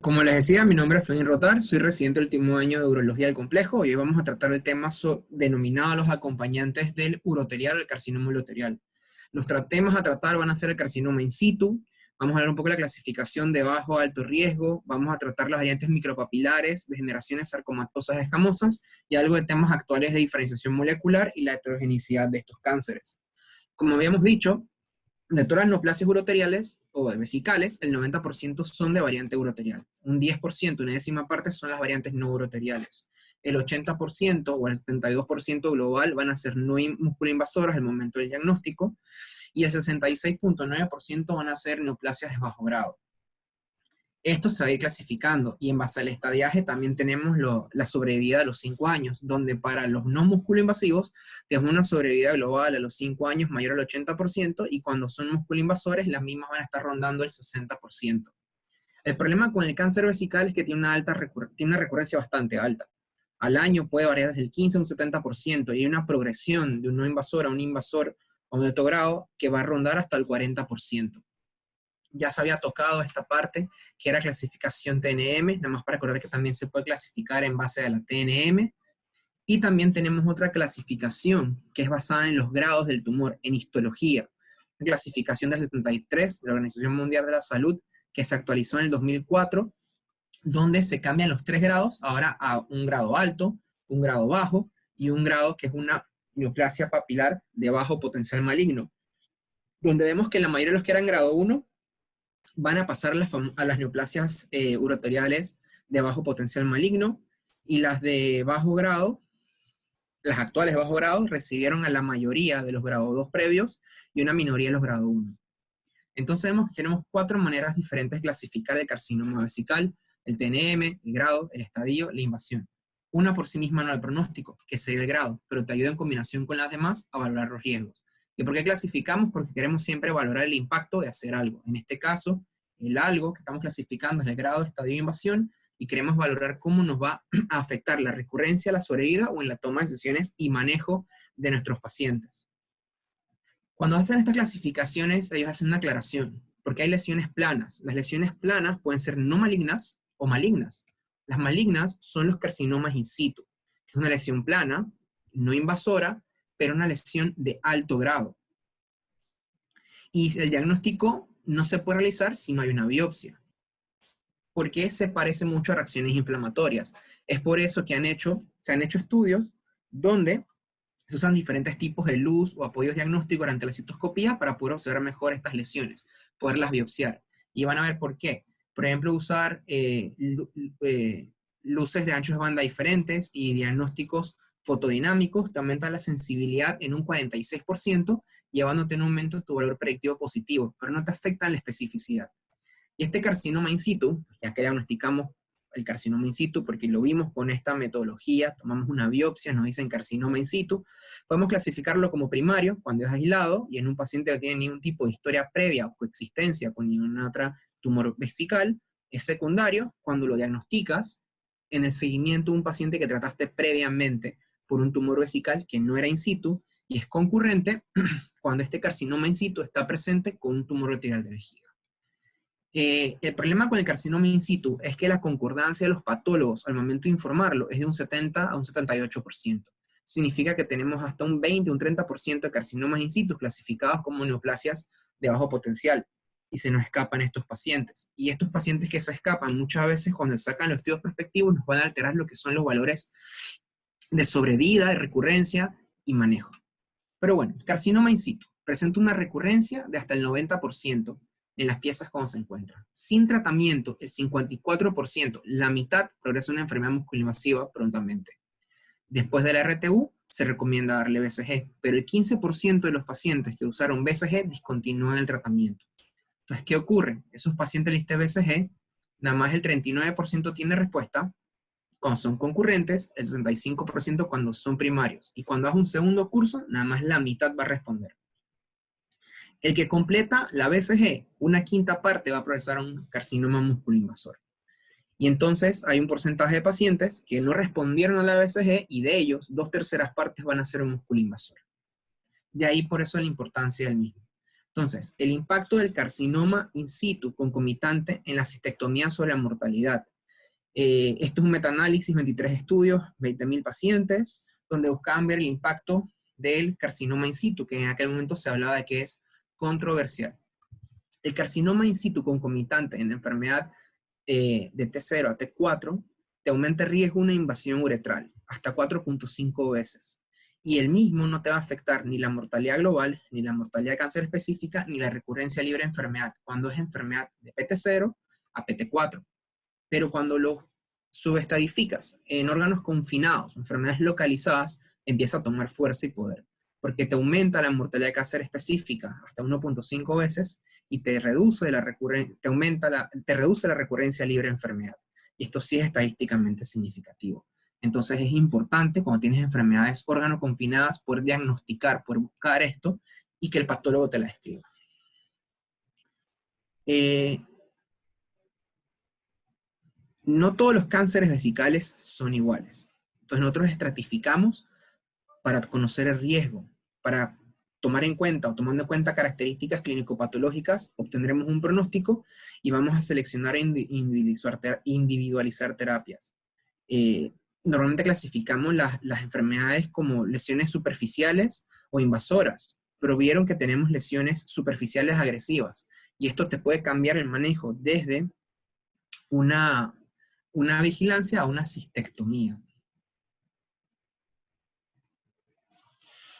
Como les decía, mi nombre es Florian Rotar, soy residente del último año de Urología del Complejo y hoy vamos a tratar el tema denominado los acompañantes del uroterial o el carcinoma uroterial. Los temas a tratar van a ser el carcinoma in situ, vamos a hablar un poco de la clasificación de bajo a alto riesgo, vamos a tratar las variantes micropapilares, degeneraciones sarcomatosas escamosas y algo de temas actuales de diferenciación molecular y la heterogeneidad de estos cánceres. Como habíamos dicho, de todas las neoplasias uroteriales o vesicales, el 90% son de variante uroterial. Un 10%, una décima parte, son las variantes no uroteriales. El 80% o el 72% global van a ser no musculoinvasoras al momento del diagnóstico, y el 66.9% van a ser neoplasias de bajo grado. Esto se va a ir clasificando, y en base al estadiaje también tenemos la sobrevida de los 5 años, donde para los no musculoinvasivos tenemos una sobrevida global a los 5 años mayor al 80%, y cuando son musculoinvasores las mismas van a estar rondando el 60%. El problema con el cáncer vesical es que tiene una recurrencia bastante alta. Al año puede variar desde el 15 a un 70%, y hay una progresión de un no invasor a un invasor a un alto grado que va a rondar hasta el 40%. Ya se había tocado esta parte, que era clasificación TNM, nada más para recordar que también se puede clasificar en base a la TNM, y también tenemos otra clasificación, que es basada en los grados del tumor, en histología, una clasificación del 73, de la Organización Mundial de la Salud, que se actualizó en el 2004, donde se cambian los 3 grados, ahora a un grado alto, un grado bajo, y un grado que es una neoplasia papilar de bajo potencial maligno, donde vemos que la mayoría de los que eran grado 1 van a pasar a las neoplasias uroteriales de bajo potencial maligno, y las de bajo grado, las actuales de bajo grado, recibieron a la mayoría de los grados 2 previos y una minoría de los grados 1. Entonces vemos que tenemos 4 maneras diferentes de clasificar el carcinoma vesical: el TNM, el grado, el estadio, la invasión. Una por sí misma no da el pronóstico, que sería el grado, pero te ayuda en combinación con las demás a valorar los riesgos. ¿Y por qué clasificamos? Porque queremos siempre valorar el impacto de hacer algo. En este caso, el algo que estamos clasificando es el grado, estadio e invasión, y queremos valorar cómo nos va a afectar la recurrencia, la sobrevida o en la toma de decisiones y manejo de nuestros pacientes. Cuando hacen estas clasificaciones, ellos hacen una aclaración, porque hay lesiones planas. Las lesiones planas pueden ser no malignas o malignas. Las malignas son los carcinomas in situ, que es una lesión plana, no invasora, pero una lesión de alto grado. Y el diagnóstico no se puede realizar si no hay una biopsia, porque se parece mucho a reacciones inflamatorias. Es por eso que se han hecho estudios donde se usan diferentes tipos de luz o apoyos diagnósticos durante la citoscopía para poder observar mejor estas lesiones, poderlas biopsiar. Y van a ver por qué. Por ejemplo, usar luces de anchos de banda diferentes y diagnósticos fotodinámicos te aumenta la sensibilidad en un 46%, llevándote en un aumento de tu valor predictivo positivo, pero no te afecta la especificidad. Y este carcinoma in situ, ya que diagnosticamos el carcinoma in situ, porque lo vimos con esta metodología, tomamos una biopsia, nos dicen carcinoma in situ, podemos clasificarlo como primario cuando es aislado y en un paciente que no tiene ningún tipo de historia previa o coexistencia con ninguna otra tumor vesical. Es secundario cuando lo diagnosticas en el seguimiento de un paciente que trataste previamente por un tumor vesical que no era in situ, y es concurrente cuando este carcinoma in situ está presente con un tumor uroterial de vejiga. El problema con el carcinoma in situ es que la concordancia de los patólogos al momento de informarlo es de un 70 a un 78%. Significa que tenemos hasta un 20 o un 30% de carcinomas in situ clasificados como neoplasias de bajo potencial, y se nos escapan estos pacientes. Y estos pacientes que se escapan, muchas veces cuando se sacan los estudios prospectivos, nos van a alterar lo que son los valores de sobrevida, de recurrencia y manejo. Pero bueno, el carcinoma in situ presenta una recurrencia de hasta el 90% en las piezas cuando se encuentran. Sin tratamiento, el 54%, la mitad, progresa a una enfermedad musculoinvasiva prontamente. Después de la RTU, se recomienda darle BCG, pero el 15% de los pacientes que usaron BCG discontinúan el tratamiento. Entonces, ¿qué ocurre? Esos pacientes listos de BCG, nada más el 39% tiene respuesta cuando son concurrentes, el 65% cuando son primarios, y cuando hagas un segundo curso, nada más la mitad va a responder. El que completa la BCG, una quinta parte va a progresar a un carcinoma musculoinvasor. Y entonces hay un porcentaje de pacientes que no respondieron a la BCG, y de ellos, 2/3 partes van a ser un musculoinvasor. De ahí por eso la importancia del mismo. Entonces, el impacto del carcinoma in situ concomitante en la cistectomía sobre la mortalidad. Esto es un metaanálisis, 23 estudios, 20.000 pacientes, donde buscaban ver el impacto del carcinoma in situ, que en aquel momento se hablaba de que es controversial. El carcinoma in situ concomitante en la enfermedad de T0 a T4 te aumenta el riesgo de una invasión uretral, hasta 4.5 veces. Y el mismo no te va a afectar ni la mortalidad global, ni la mortalidad de cáncer específica, ni la recurrencia libre de enfermedad, cuando es enfermedad de PT0 a PT4. Pero cuando lo subestadificas en órganos confinados, enfermedades localizadas, empieza a tomar fuerza y poder, porque te aumenta la mortalidad de cáncer específica hasta 1.5 veces y te reduce la recurrencia libre de enfermedad. Y esto sí es estadísticamente significativo. Entonces es importante cuando tienes enfermedades órgano confinadas poder diagnosticar, poder buscar esto y que el patólogo te la describa. No todos los cánceres vesicales son iguales. Entonces nosotros estratificamos para conocer el riesgo, para tomar en cuenta o tomando en cuenta características clínico-patológicas, obtendremos un pronóstico y vamos a seleccionar e individualizar terapias. Normalmente clasificamos las enfermedades como lesiones superficiales o invasoras, pero vieron que tenemos lesiones superficiales agresivas y esto te puede cambiar el manejo desde una vigilancia a una cistectomía.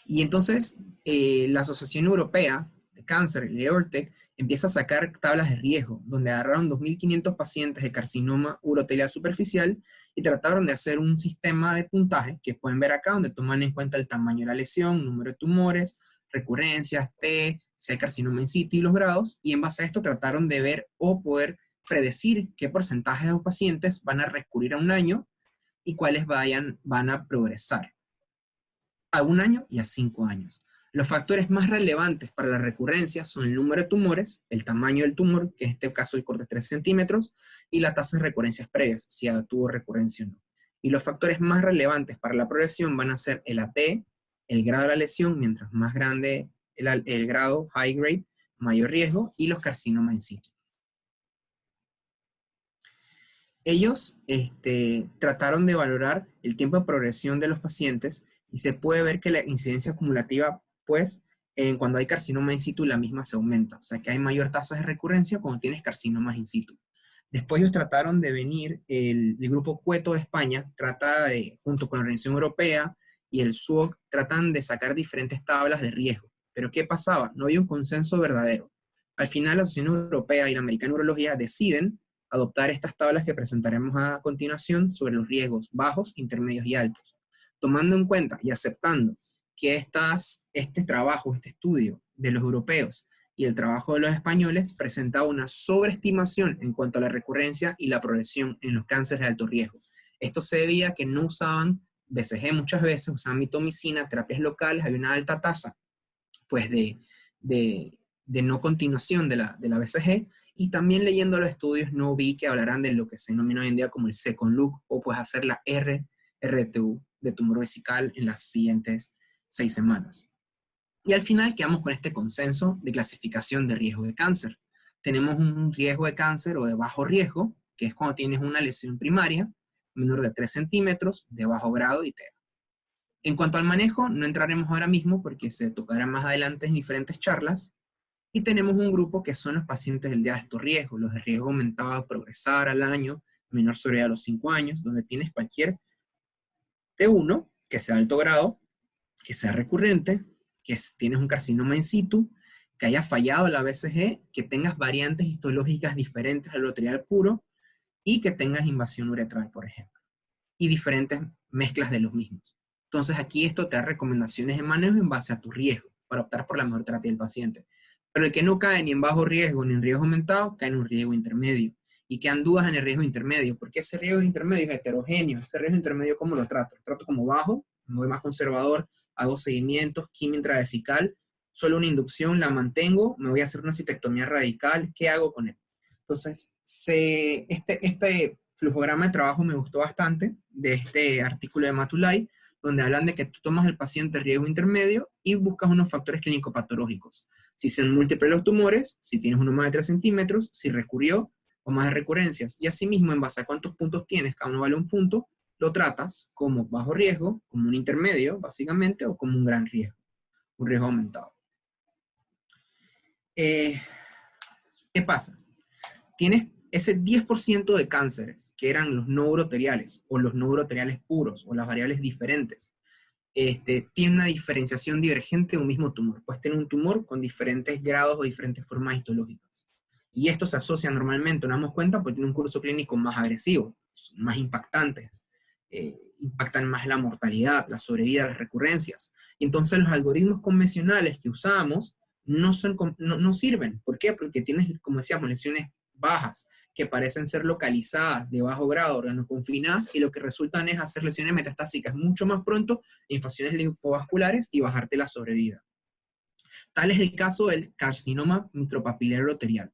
Y entonces la Asociación Europea de Cáncer, el EORTC, empieza a sacar tablas de riesgo, donde agarraron 2.500 pacientes de carcinoma urotelial superficial y trataron de hacer un sistema de puntaje, que pueden ver acá, donde toman en cuenta el tamaño de la lesión, número de tumores, recurrencias, T, si hay carcinoma in situ y los grados, y en base a esto trataron de ver o poder predecir qué porcentaje de los pacientes van a recurrir a un año y cuáles van a progresar a un año y a 5 años. Los factores más relevantes para la recurrencia son el número de tumores, el tamaño del tumor, que en este caso el corte es 3 centímetros, y la tasa de recurrencias previas, si tuvo recurrencia o no. Y los factores más relevantes para la progresión van a ser el AT, el grado de la lesión, mientras más grande el grado, high grade, mayor riesgo, y los carcinomas in situ. Ellos trataron de valorar el tiempo de progresión de los pacientes y se puede ver que la incidencia acumulativa, pues, cuando hay carcinoma in situ, la misma se aumenta. O sea, que hay mayor tasa de recurrencia cuando tienes carcinomas in situ. Después ellos trataron de venir, el grupo Cueto de España, junto con la Organización Europea y el SWOG, tratan de sacar diferentes tablas de riesgo. Pero ¿qué pasaba? No había un consenso verdadero. Al final, la Asociación Europea y la Americana Urología deciden adoptar estas tablas que presentaremos a continuación sobre los riesgos bajos, intermedios y altos, tomando en cuenta y aceptando que este trabajo, este estudio de los europeos y el trabajo de los españoles presentaba una sobreestimación en cuanto a la recurrencia y la progresión en los cánceres de alto riesgo. Esto se debía a que no usaban BCG muchas veces, usaban mitomicina, terapias locales, había una alta tasa pues de no continuación de la BCG, y también leyendo los estudios no vi que hablaran de lo que se denomina hoy en día como el second look, o pues hacer la RTU de tumor vesical en las siguientes 6 semanas. Y al final quedamos con este consenso de clasificación de riesgo de cáncer. Tenemos un riesgo de cáncer o de bajo riesgo, que es cuando tienes una lesión primaria, menor de 3 centímetros, de bajo grado y TEA. En cuanto al manejo, no entraremos ahora mismo porque se tocará más adelante en diferentes charlas. Y tenemos un grupo que son los pacientes de alto riesgo, los de riesgo aumentado a progresar al año, menor sobre a los 5 años, donde tienes cualquier T1, que sea de alto grado, que sea recurrente, que tienes un carcinoma in situ, que haya fallado la BCG, que tengas variantes histológicas diferentes al uroterial puro, y que tengas invasión uretral, por ejemplo, y diferentes mezclas de los mismos. Entonces aquí esto te da recomendaciones de manejo en base a tu riesgo, para optar por la mejor terapia del paciente. Pero el que no cae ni en bajo riesgo ni en riesgo aumentado, cae en un riesgo intermedio. Y quedan dudas en el riesgo intermedio, porque ese riesgo intermedio es heterogéneo. Ese riesgo intermedio, ¿cómo lo trato? Lo trato como bajo, me voy más conservador, hago seguimientos, quimio intravesical, solo una inducción, la mantengo, me voy a hacer una cistectomía radical, ¿qué hago con él? Entonces, este flujograma de trabajo me gustó bastante, de este artículo de Matulay, donde hablan de que tú tomas al paciente riesgo intermedio y buscas unos factores clínico-patológicos. Si son múltiples los tumores, si tienes uno más de 3 centímetros, si recurrió o más de recurrencias. Y asimismo, en base a cuántos puntos tienes, cada uno vale un punto, lo tratas como bajo riesgo, como un intermedio, básicamente, o como un gran riesgo, un riesgo aumentado. ¿Qué pasa? Tienes ese 10% de cánceres, que eran los no uroteriales, o los no uroteriales puros, o las variables diferentes. Tiene una diferenciación divergente de un mismo tumor. Puedes tener un tumor con diferentes grados o diferentes formas histológicas. Y esto se asocia normalmente, nos damos cuenta, porque tiene un curso clínico más agresivo, más impactantes, impactan más la mortalidad, la sobrevida, las recurrencias. Y entonces los algoritmos convencionales que usamos no sirven. ¿Por qué? Porque tienes, como decíamos, lesiones bajas, que parecen ser localizadas de bajo grado, órganos confinadas, y lo que resultan es hacer lesiones metastásicas mucho más pronto, invasiones linfovasculares y bajarte la sobrevida. Tal es el caso del carcinoma micropapilar uroterial,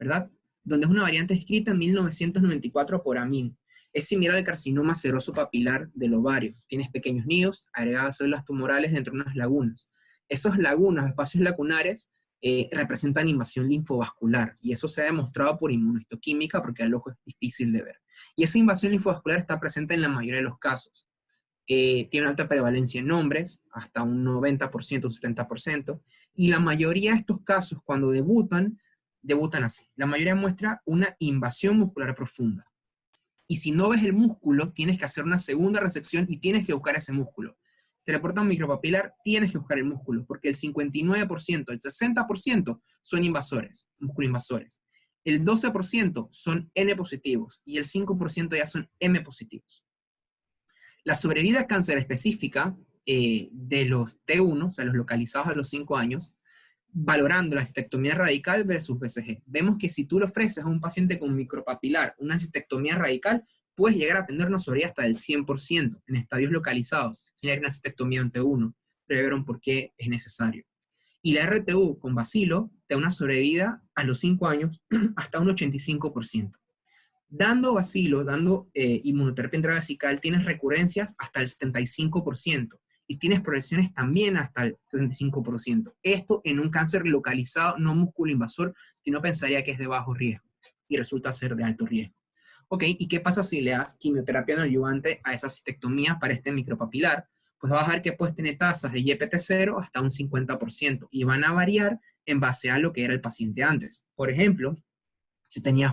¿verdad? Donde es una variante escrita en 1994 por Amin. Es similar al carcinoma seroso papilar del ovario. Tienes pequeños nidos, agregadas células tumorales dentro de unas lagunas. Esas lagunas, espacios lacunares, representan invasión linfovascular, y eso se ha demostrado por inmunohistoquímica porque al ojo es difícil de ver. Y esa invasión linfovascular está presente en la mayoría de los casos. Tiene una alta prevalencia en hombres, hasta un 90%, un 70%, y la mayoría de estos casos, cuando debutan así. La mayoría muestra una invasión muscular profunda. Y si no ves el músculo, tienes que hacer una segunda resección y tienes que buscar ese músculo. Si te reporta un micropapilar, tienes que buscar el músculo, porque el 59%, el 60% son invasores, músculo-invasores. El 12% son N positivos y el 5% ya son M positivos. La sobrevida a cáncer específica de los T1, o sea, los localizados a los 5 años, valorando la cistectomía radical versus BCG. Vemos que si tú le ofreces a un paciente con micropapilar una cistectomía radical, puedes llegar a tener una sobrevida hasta del 100% en estadios localizados. Si hay una cistectomía en T1, pero ya vieron por qué es necesario. Y la RTU con bacilo te da una sobrevida a los 5 años hasta un 85%. Dando bacilo, dando inmunoterapia intravesical, tienes recurrencias hasta el 75%. Y tienes progresiones también hasta el 75%. Esto en un cáncer localizado, no músculo invasor, que no pensaría que es de bajo riesgo, y resulta ser de alto riesgo. Ok, ¿y qué pasa si le das quimioterapia neoadyuvante a esa cistectomía para este micropapilar? Pues vas a ver que puedes tener tasas de YPT0 hasta un 50%, y van a variar en base a lo que era el paciente antes. Por ejemplo, si tenías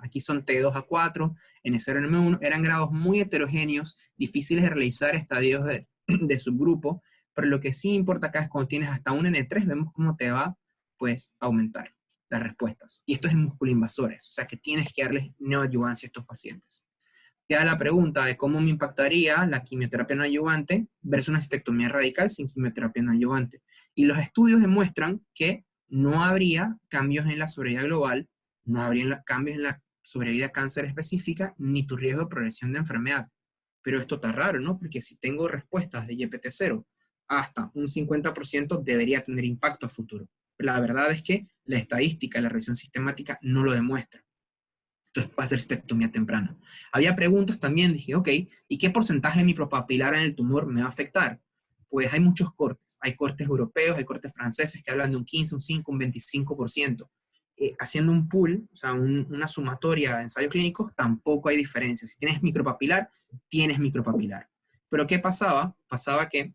aquí son T2 a 4, N0, N1, eran grados muy heterogéneos, difíciles de realizar estadios de subgrupo, pero lo que sí importa acá es cuando tienes hasta un N3, vemos cómo te va, pues, a aumentar las respuestas. Y esto es en musculoinvasores, o sea que tienes que darles neoadyuvancia a estos pacientes. Queda la pregunta de cómo me impactaría la quimioterapia neoadyuvante versus una cistectomía radical sin quimioterapia neoadyuvante. Y los estudios demuestran que no habría cambios en la sobrevida global, no habría cambios en la sobrevida cáncer específica, ni tu riesgo de progresión de enfermedad. Pero esto está raro, ¿no? Porque si tengo respuestas de YPT0 hasta un 50% debería tener impacto a futuro. Pero la verdad es que la estadística, la revisión sistemática no lo demuestra. Entonces va a ser cistectomía temprana. Había preguntas también, dije, ok, ¿y qué porcentaje de micropapilar en el tumor me va a afectar? Pues hay muchos cortes. Hay cortes europeos, hay cortes franceses que hablan de un 15, un 5, un 25%. Haciendo un pool, o sea, una sumatoria de ensayos clínicos, tampoco hay diferencia. Si tienes micropapilar, tienes micropapilar. Pero ¿qué pasaba? Pasaba que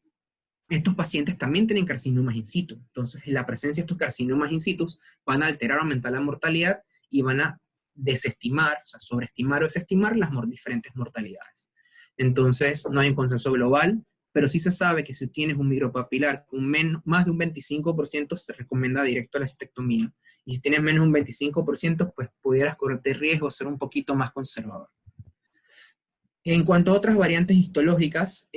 estos pacientes también tienen carcinomas in situ. Entonces, la presencia de estos carcinomas in situ van a alterar o aumentar la mortalidad y van a desestimar, o sea, sobreestimar o desestimar las diferentes mortalidades. Entonces, no hay un consenso global, pero sí se sabe que si tienes un micropapilar con más de un 25%, se recomienda directo a la cistectomía. Y si tienes menos de un 25%, pues pudieras correrte el riesgo de ser un poquito más conservador. En cuanto a otras variantes histológicas,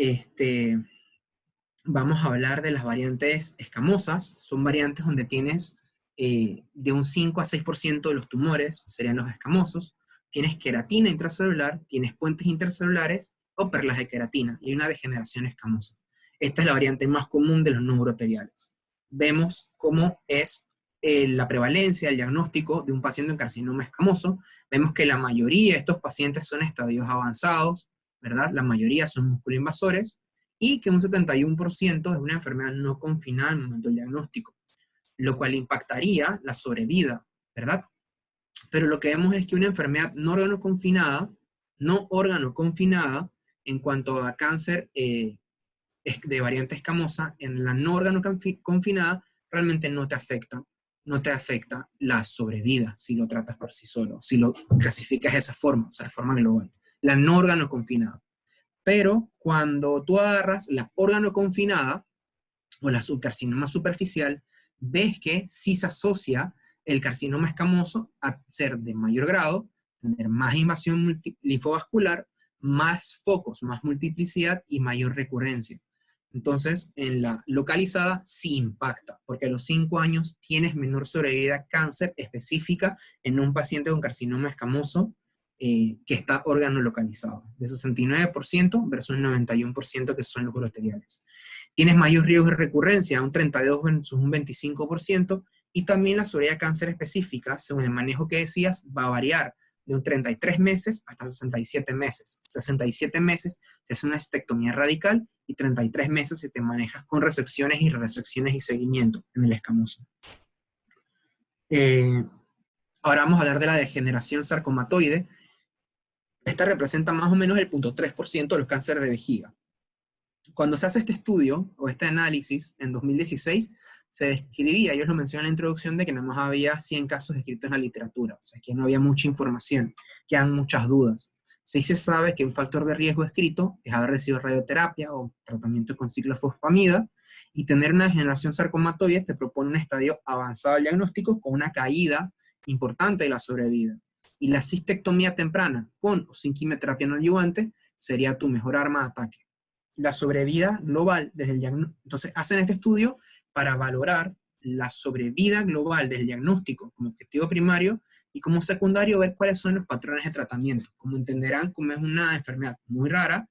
vamos a hablar de las variantes escamosas. Son variantes donde tienes de un 5 a 6% de los tumores, serían los escamosos. Tienes queratina intracelular, tienes puentes intercelulares o perlas de queratina, y una degeneración escamosa. Esta es la variante más común de los no uroteriales. Vemos cómo es la prevalencia, el diagnóstico de un paciente en carcinoma escamoso. Vemos que la mayoría de estos pacientes son estadios avanzados, ¿verdad? La mayoría son musculoinvasores, y que un 71% es una enfermedad no confinada al momento del diagnóstico, lo cual impactaría la sobrevida, ¿verdad? Pero lo que vemos es que una enfermedad no órgano confinada, en cuanto a cáncer de variante escamosa, en la no órgano confinada, realmente no te afecta la sobrevida si lo tratas por sí solo, si lo clasificas de esa forma, o sea, de forma global. La no órgano confinada. Pero cuando tú agarras la órgano confinada o la subcarcinoma superficial, ves que sí se asocia el carcinoma escamoso a ser de mayor grado, tener más invasión linfovascular, más focos, más multiplicidad y mayor recurrencia. Entonces, en la localizada sí impacta, porque a los 5 años tienes menor sobrevida a cáncer específica en un paciente con carcinoma escamoso que está órgano localizado, de 69% versus un 91% que son los uroteriales. Tienes mayor riesgo de recurrencia, un 32 versus un 25%, y también la sobrevida de cáncer específica, según el manejo que decías, va a variar de un 33 meses hasta 67 meses. 67 meses se hace una estectomía radical y 33 meses si te manejas con resecciones y resecciones y seguimiento en el escamoso. Ahora vamos a hablar de la degeneración sarcomatoide. Esta representa más o menos el 0.3% de los cánceres de vejiga. Cuando se hace este estudio, o este análisis, en 2016, se describía, ellos lo mencionan en la introducción, de que nada más había 100 casos descritos en la literatura, o sea, que no había mucha información, quedan muchas dudas. Sí se sabe que un factor de riesgo escrito es haber recibido radioterapia o tratamiento con ciclofosfamida, y tener una degeneración sarcomatoide te propone un estadio avanzado del diagnóstico con una caída importante de la sobrevida. Y la cistectomía temprana, con o sin quimioterapia no adyuvante, sería tu mejor arma de ataque. La sobrevida global desde el diagnóstico. Entonces, hacen este estudio para valorar la sobrevida global del diagnóstico como objetivo primario y como secundario ver cuáles son los patrones de tratamiento. Como entenderán, como es una enfermedad muy rara,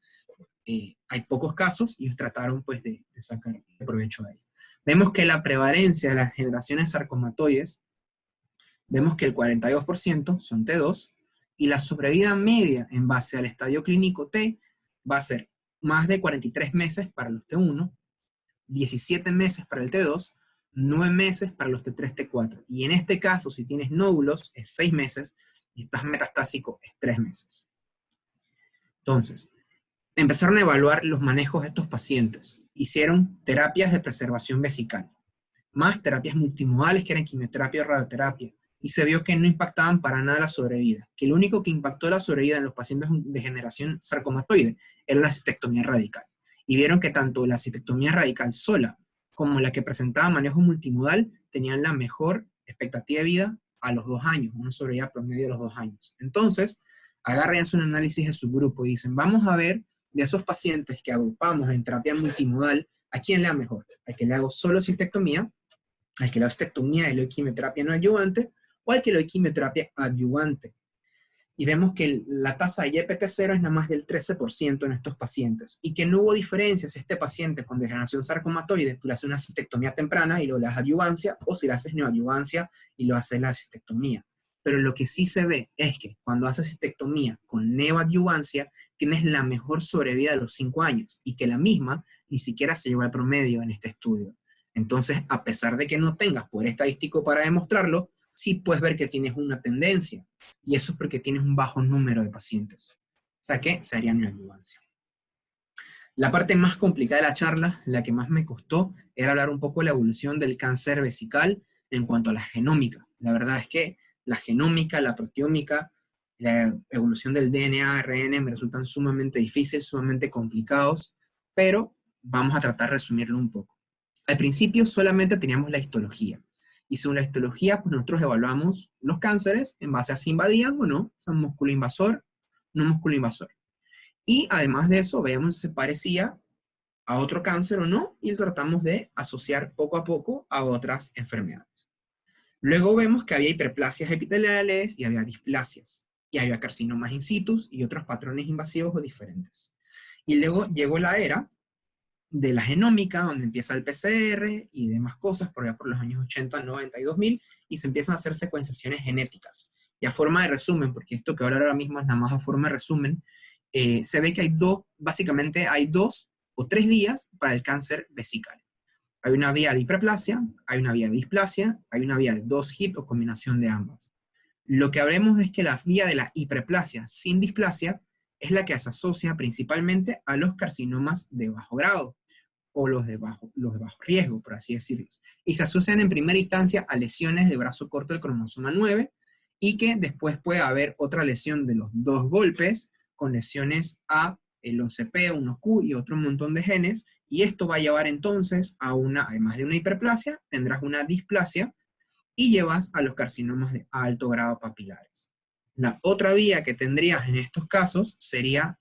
hay pocos casos y ellos trataron pues de sacar provecho de ello. Vemos que la prevalencia de las generaciones sarcomatoides, vemos que el 42% son T2 y la sobrevida media en base al estadio clínico T va a ser más de 43 meses para los T1, 17 meses para el T2, 9 meses para los T3, T4. Y en este caso, si tienes nódulos, es 6 meses, y estás metastásico, es 3 meses. Entonces, empezaron a evaluar los manejos de estos pacientes. Hicieron terapias de preservación vesical, más terapias multimodales que eran quimioterapia y radioterapia, y se vio que no impactaban para nada la sobrevida, que lo único que impactó la sobrevida en los pacientes de generación sarcomatoide era la cistectomía radical. Y vieron que tanto la cistectomía radical sola como la que presentaba manejo multimodal tenían la mejor expectativa de vida a los 2 años, una sobrevida promedio de los 2 años. Entonces, agarran un análisis de su grupo y dicen, vamos a ver de esos pacientes que agrupamos en terapia multimodal, ¿a quién le da mejor? ¿Al que le hago solo cistectomía? ¿Al que le hago cistectomía y le doy quimioterapia no adyuvante? ¿O al que le doy quimioterapia adyuvante? Y vemos que la tasa de YPT0 es nada más del 13% en estos pacientes, y que no hubo diferencias si este paciente con degeneración sarcomatoide, tú le haces una cistectomía temprana y luego le das adyuvancia, o si le haces neoadyuvancia y lo haces la cistectomía. Pero lo que sí se ve es que cuando haces cistectomía con neoadyuvancia, tienes la mejor sobrevida de los 5 años, y que la misma ni siquiera se llegó al promedio en este estudio. Entonces, a pesar de que no tengas poder estadístico para demostrarlo, sí puedes ver que tienes una tendencia. Y eso es porque tienes un bajo número de pacientes. O sea que sería mi adyuvancia. La parte más complicada de la charla, la que más me costó, era hablar un poco de la evolución del cáncer vesical en cuanto a la genómica. La verdad es que la genómica, la proteómica, la evolución del DNA, ARN me resultan sumamente difíciles, sumamente complicados, pero vamos a tratar de resumirlo un poco. Al principio solamente teníamos la histología. Y según la histología, pues nosotros evaluamos los cánceres en base a si invadían o no, o sea, músculo invasor, no músculo invasor. Y además de eso, veíamos si se parecía a otro cáncer o no, y tratamos de asociar poco a poco a otras enfermedades. Luego vemos que había hiperplasias epiteliales y había displasias, y había carcinomas in situ y otros patrones invasivos o diferentes. Y luego llegó la era de la genómica, donde empieza el PCR y demás cosas, por allá por los años 80, 90 y 2000, y se empiezan a hacer secuenciaciones genéticas. Y a forma de resumen, porque esto que hablo ahora mismo es nada más a forma de resumen, se ve que básicamente hay dos o 3 días para el cáncer vesical. Hay una vía de hiperplasia, hay una vía de displasia, hay una vía de 2 hit o combinación de ambas. Lo que habremos es que la vía de la hiperplasia sin displasia es la que se asocia principalmente a los carcinomas de bajo grado, o los de bajo riesgo, por así decirlo. Y se asocian en primera instancia a lesiones del brazo corto del cromosoma 9, y que después puede haber otra lesión de los 2 golpes, con lesiones a el 11P, 1Q y otro montón de genes, y esto va a llevar entonces a además de una hiperplasia, tendrás una displasia, y llevas a los carcinomas de alto grado papilares. La otra vía que tendrías en estos casos sería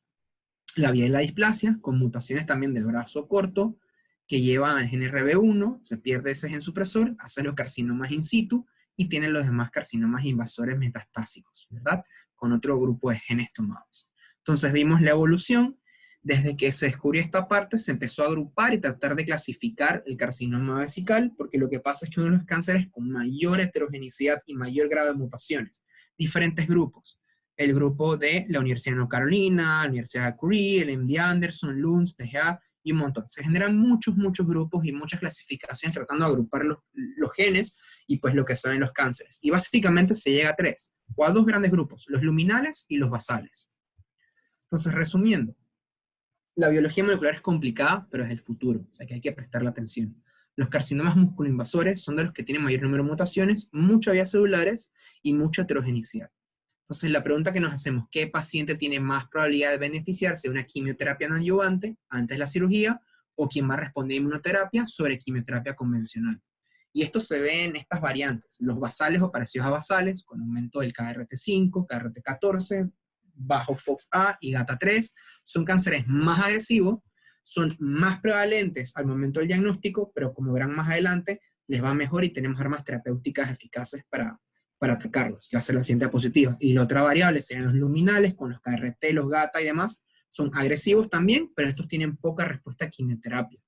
la vía de la displasia, con mutaciones también del brazo corto, que lleva al gen RB1, se pierde ese gen supresor, hace los carcinomas in situ, y tiene los demás carcinomas invasores metastásicos, ¿verdad? Con otro grupo de genes tomados. Entonces vimos la evolución. Desde que se descubrió esta parte, se empezó a agrupar y tratar de clasificar el carcinoma vesical, porque lo que pasa es que uno de los cánceres con mayor heterogeneidad y mayor grado de mutaciones. Diferentes grupos. El grupo de la Universidad de North Carolina, la Universidad de Curie, el MD Anderson, Lund, TGA y un montón. Se generan muchos grupos y muchas clasificaciones tratando de agrupar los genes y pues lo que saben los cánceres. Y básicamente se llega a 3, o a 2 grandes grupos, los luminales y los basales. Entonces, resumiendo, la biología molecular es complicada, pero es el futuro, o sea que hay que prestarle atención. Los carcinomas musculoinvasores son de los que tienen mayor número de mutaciones, muchas vías celulares y mucha heterogeneidad. Entonces la pregunta que nos hacemos, ¿qué paciente tiene más probabilidad de beneficiarse de una quimioterapia no adyuvante antes de la cirugía, o quién va a responder a inmunoterapia sobre quimioterapia convencional? Y esto se ve en estas variantes, los basales o parecidos a basales, con aumento del KRT5, KRT14, bajo FOXA y GATA3, son cánceres más agresivos, son más prevalentes al momento del diagnóstico, pero como verán más adelante, les va mejor y tenemos armas terapéuticas eficaces para atacarlos, que va a ser la siguiente diapositiva. Y la otra variable serían los luminales, con los KRT, los GATA y demás, son agresivos también, pero estos tienen poca respuesta a quimioterapia.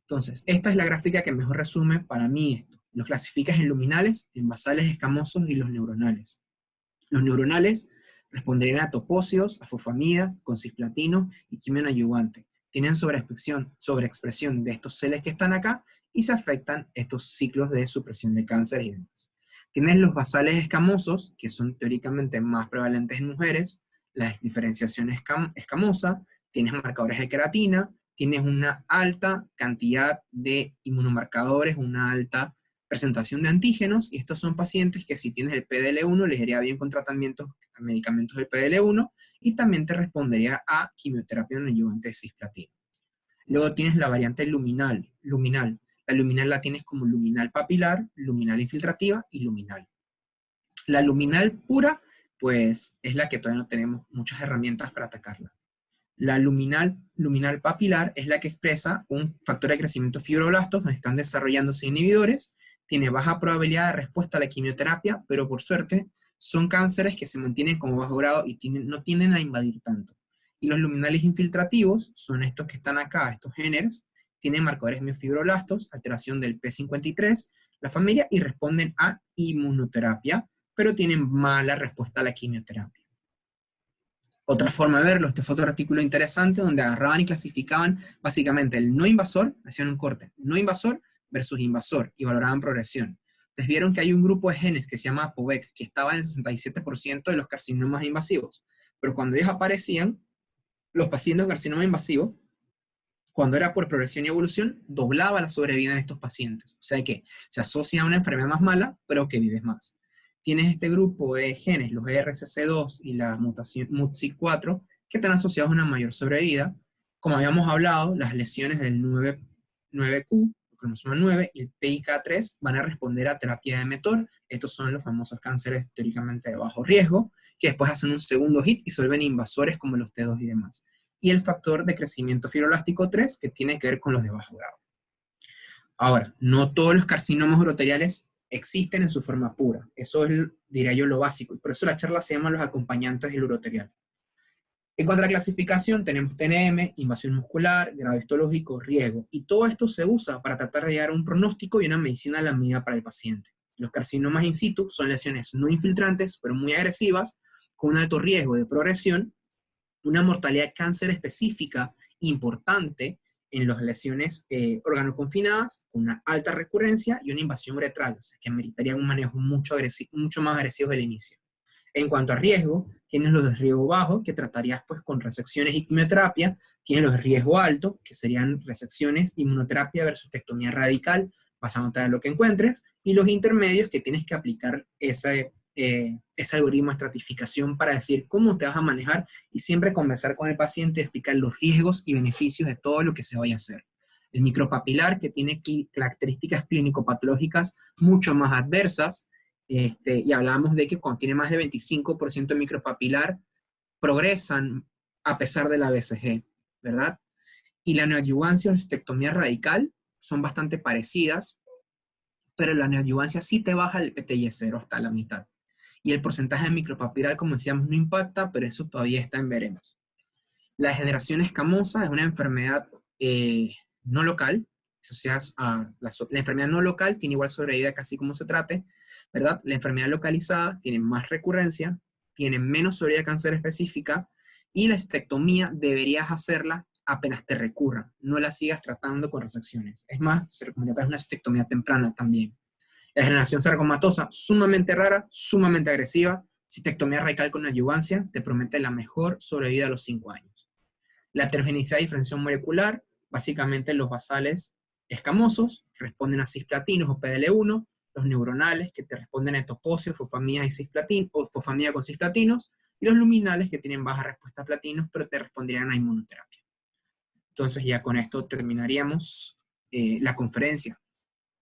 Entonces, esta es la gráfica que mejor resume para mí esto. Los clasificas en luminales, en basales escamosos y los neuronales. Los neuronales responderían a topósidos, a fosfamidas, con cisplatino y quimio adyuvante. Tienen sobreexpresión de estos celes que están acá y se afectan estos ciclos de supresión de cáncer y demás. Tienes los basales escamosos, que son teóricamente más prevalentes en mujeres, la diferenciación escamosa, tienes marcadores de queratina, tienes una alta cantidad de inmunomarcadores, una alta presentación de antígenos, y estos son pacientes que si tienes el PDL1 les iría bien con tratamientos, medicamentos del PDL1, y también te respondería a quimioterapia no adyuvante de cisplatina. Luego tienes la variante luminal. La luminal la tienes como luminal papilar, luminal infiltrativa y luminal. La luminal pura, pues es la que todavía no tenemos muchas herramientas para atacarla. La luminal papilar es la que expresa un factor de crecimiento fibroblastos donde están desarrollándose inhibidores, tiene baja probabilidad de respuesta a la quimioterapia, pero por suerte son cánceres que se mantienen como bajo grado y no tienden a invadir tanto. Y los luminales infiltrativos son estos que están acá, estos géneros, tienen marcadores miofibroblastos, alteración del P53, la familia, y responden a inmunoterapia, pero tienen mala respuesta a la quimioterapia. Otra forma de verlo, este fue otro artículo interesante donde agarraban y clasificaban básicamente el no invasor, hacían un corte, no invasor versus invasor, y valoraban progresión. Entonces vieron que hay un grupo de genes que se llama APOVEC, que estaba en el 67% de los carcinomas invasivos, pero cuando ellos aparecían, los pacientes con carcinoma invasivo, cuando era por progresión y evolución, doblaba la sobrevida en estos pacientes. O sea que se asocia a una enfermedad más mala, pero que vives más. Tienes este grupo de genes, los ERCC2 y la mutación MUT4, que están asociados a una mayor sobrevida. Como habíamos hablado, las lesiones del 9Q, el cromosoma 9, y el PIK3 van a responder a terapia de mTOR. Estos son los famosos cánceres teóricamente de bajo riesgo, que después hacen un segundo hit y se vuelven invasores como los T2 y demás. Y el factor de crecimiento fibroblástico 3, que tiene que ver con los de bajo grado. Ahora, no todos los carcinomas uroteriales existen en su forma pura. Eso es, diría yo, lo básico. Y por eso la charla se llama los acompañantes del uroterial. En cuanto a la clasificación, tenemos TNM, invasión muscular, grado histológico, riesgo. Y todo esto se usa para tratar de llegar a un pronóstico y una medicina a la medida para el paciente. Los carcinomas in situ son lesiones no infiltrantes, pero muy agresivas, con un alto riesgo de progresión, una mortalidad de cáncer específica importante en las lesiones organoconfinadas, con una alta recurrencia y una invasión uretral, o sea, que meritarían un manejo mucho más agresivo del inicio. En cuanto a riesgo, tienes los de riesgo bajo, que tratarías pues con resecciones y quimioterapia, tienes los de riesgo alto, que serían resecciones, inmunoterapia versus tectomía radical, basándote en lo que encuentres, y los intermedios, que tienes que aplicar ese algoritmo de estratificación para decir cómo te vas a manejar y siempre conversar con el paciente y explicar los riesgos y beneficios de todo lo que se vaya a hacer. El micropapilar, que tiene características clínico-patológicas mucho más adversas, y hablábamos de que cuando tiene más de 25% de micropapilar, progresan a pesar de la BCG, ¿verdad? Y la neoadyuvancia o ostectomía radical son bastante parecidas, pero la neoadyuvancia sí te baja el PTY0 hasta la mitad. Y el porcentaje de micropapilar, como decíamos, no impacta, pero eso todavía está en veremos. La degeneración escamosa es una enfermedad no local, la enfermedad no local tiene igual sobrevida casi como se trate, ¿verdad? La enfermedad localizada tiene más recurrencia, tiene menos sobrevida de cáncer específica, y la estectomía deberías hacerla apenas te recurra, no la sigas tratando con resecciones. Es más, se recomienda una estectomía temprana también. La degeneración sarcomatosa, sumamente rara, sumamente agresiva. Cistectomía radical con adyuvancia te promete la mejor sobrevida a los 5 años. La heterogenicidad de diferenciación molecular, básicamente los basales escamosos, responden a cisplatinos o PDL1, los neuronales, que te responden a toposios, fosfamida y cisplatin, o fosfamida con cisplatinos, y los luminales, que tienen baja respuesta a platinos, pero te responderían a inmunoterapia. Entonces ya con esto terminaríamos la conferencia.